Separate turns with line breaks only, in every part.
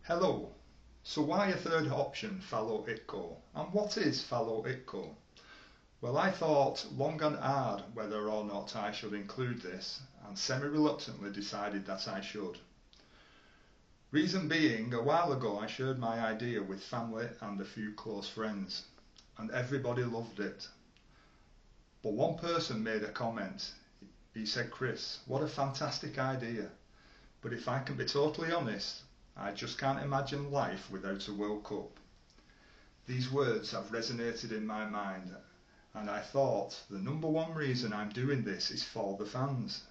Hello. So why a third option, Fallow ITTKO? And what is Fallow ITTKO? Well, I thought long and hard whether or not I should include this, and semi-reluctantly decided that I should. Reason being, a while ago I shared my idea with family and a few close friends, and everybody loved it. But one person made a comment. He said, "Chris, what a fantastic idea. But if I can be totally honest, I just can't imagine life without a World Cup." These words have resonated in my mind, and I thought the number one reason I'm doing this is for the fans,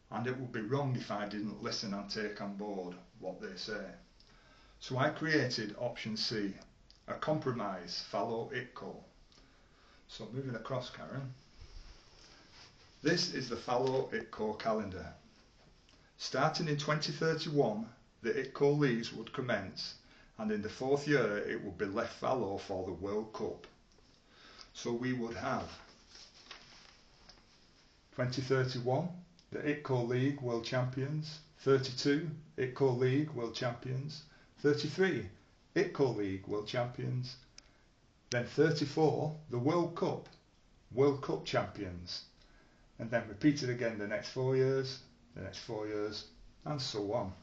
and it would be wrong if I didn't listen and take on board what they say. So I created option C, a compromise Fallow ITTKO. So moving across, Karen. This is the Fallow ITTKO calendar. Starting in 2031, the ITTKO leagues would commence, and in the fourth year it would be left fallow for the World Cup. So we would have 2031, the ITTKO League World Champions, 32, ITTKO League World Champions, 33, ITTKO League World Champions, then 34, the World Cup Champions, and then repeated again the next 4 years, the next 4 years, and so on.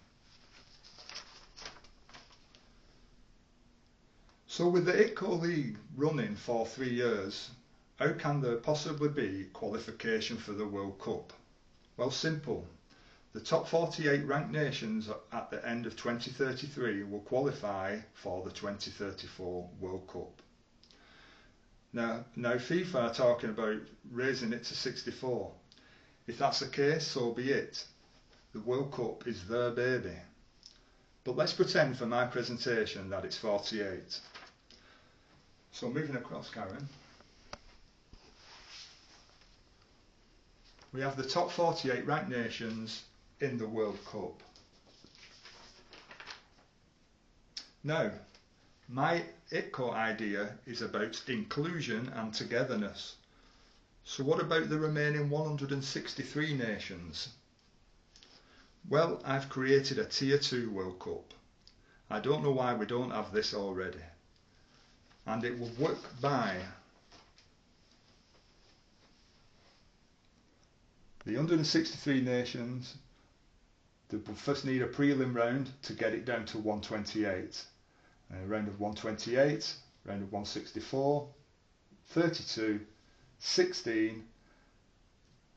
So with the ITTKO League running for 3 years, how can there possibly be qualification for the World Cup? Well, simple. The top 48 ranked nations at the end of 2033 will qualify for the 2034 World Cup. Now FIFA are talking about raising it to 64. If that's the case, so be it. The World Cup is their baby. But let's pretend for my presentation that it's 48. So moving across, Karen. We have the top 48 ranked nations in the World Cup. Now, my ITTKO idea is about inclusion and togetherness. So what about the remaining 163 nations? Well, I've created a Tier 2 World Cup. I don't know why we don't have this already. And it will work by the 163 nations. They will first need a prelim round to get it down to 128. A round of 128, round of 164, 32, 16,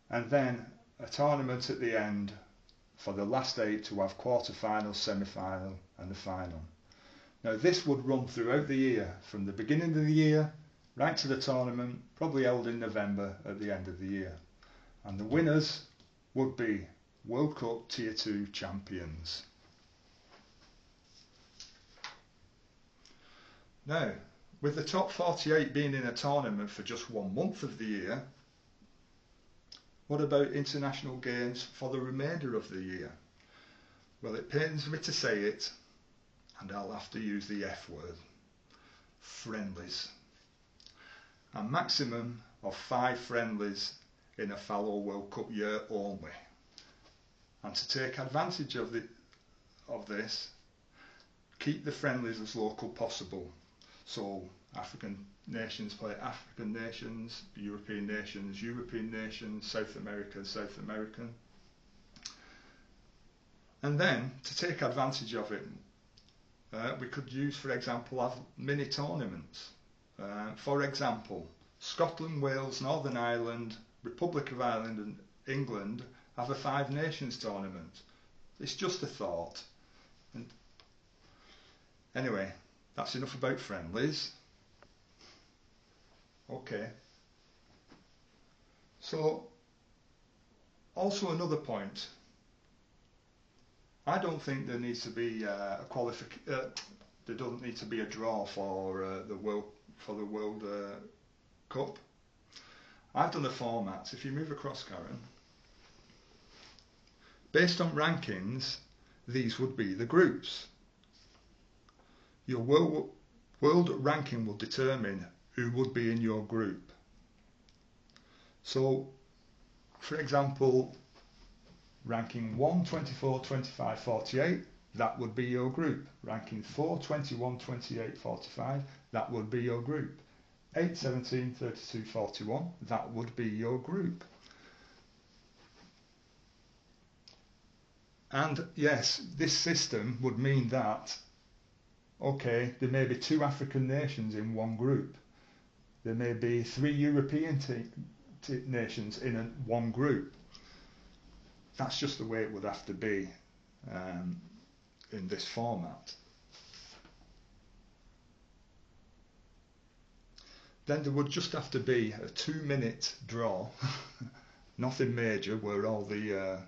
and then a tournament at the end for the last 8 to have quarter-final, semi-final and the final. Now this would run throughout the year, from the beginning of the year right to the tournament, probably held in November at the end of the year. And the winners would be World Cup Tier 2 champions. Now, with the top 48 being in a tournament for just 1 month of the year, what about international games for the remainder of the year? Well, it pains me to say it, and I'll have to use the F word, friendlies. A maximum of 5 friendlies in a Fallow World Cup year only. And to take advantage of this, keep the friendlies as local possible. So African nations play African nations, European nations, South America, South American. And then, to take advantage of it, we could use, for example, have mini tournaments. For example, Scotland, Wales, Northern Ireland, Republic of Ireland and England have a 5 nations tournament. It's just a thought. And anyway, that's enough about friendlies. Okay. So, also another point. I don't think there needs to be there doesn't need to be a draw for the World Cup. I've done a format. If you move across, Karen, based on rankings, these would be the groups. Your world ranking will determine who would be in your group. So, for example, ranking 1, 24, 25, 48 that would be your group. Ranking 4, 21, 28, 45, that would be your group. 8, 17, 32, 41, that would be your group. And yes, this system would mean that, okay, there may be 2 African nations in one group. There may be 3 European nations in one group. That's just the way it would have to be in this format. Then there would just have to be a 2-minute draw, nothing major, where all the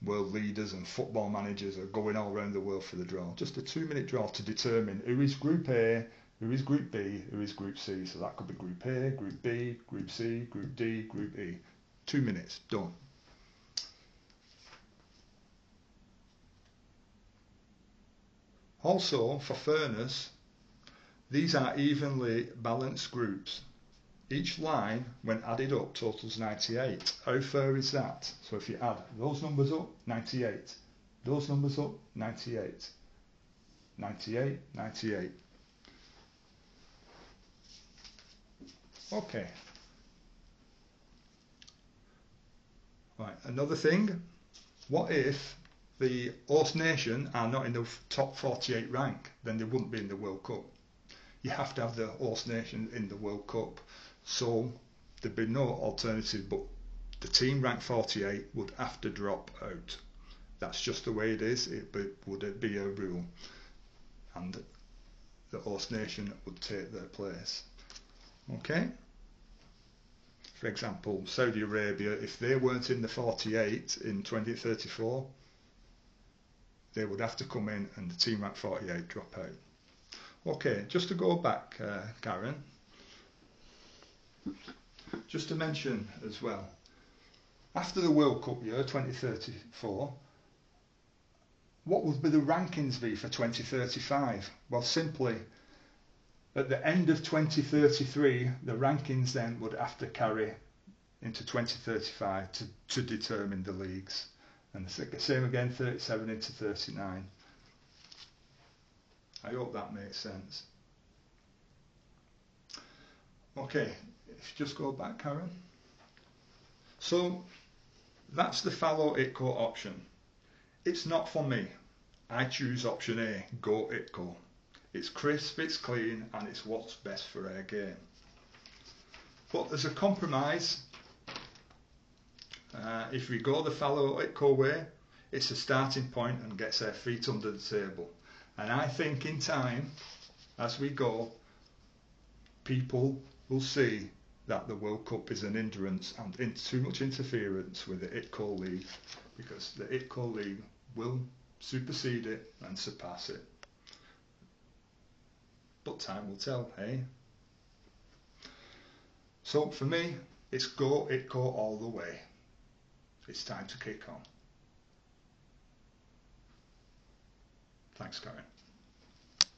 world leaders and football managers are going all around the world for the draw. Just a 2-minute draw to determine who is Group A, who is Group B, who is Group C. So that could be Group A, Group B, Group C, Group D, Group E. 2 minutes, done. Also, for fairness, these are evenly balanced groups. Each line, when added up, totals 98. How fair is that? So if you add those numbers up, 98. Those numbers up, 98. 98, 98. Okay. Right, another thing. What if the host nation are not in the top 48 rank? Then they wouldn't be in the World Cup. You have to have the host nation in the World Cup. So there'd be no alternative, but the team ranked 48 would have to drop out. That's just the way it is. It would be a rule, and the host nation would take their place. Okay. For example, Saudi Arabia, if they weren't in the 48 in 2034, they would have to come in and the team ranked 48 drop out. Okay, just to go back, Karen, just to mention as well, after the World Cup year 2034, what would be the rankings be for 2035? Well, simply, at the end of 2033, the rankings then would have to carry into 2035 to determine the leagues. And the same again, 37 into 39. I hope that makes sense. Okay, if you just go back, Karen. So that's the Fallow ITTKO option. It's not for me. I choose option A, Go ITTKO. It's crisp, it's clean, and it's what's best for our game. But as a compromise, if we go the Fallow ITTKO way, it's a starting point and gets our feet under the table. And I think in time, as we go, people will see that the World Cup is an hindrance and too much interference with the ITTKO League, because the ITTKO League will supersede it and surpass it. But time will tell, eh? So for me, it's Go ITTKO all the way. It's time to kick on. Thanks, Karen.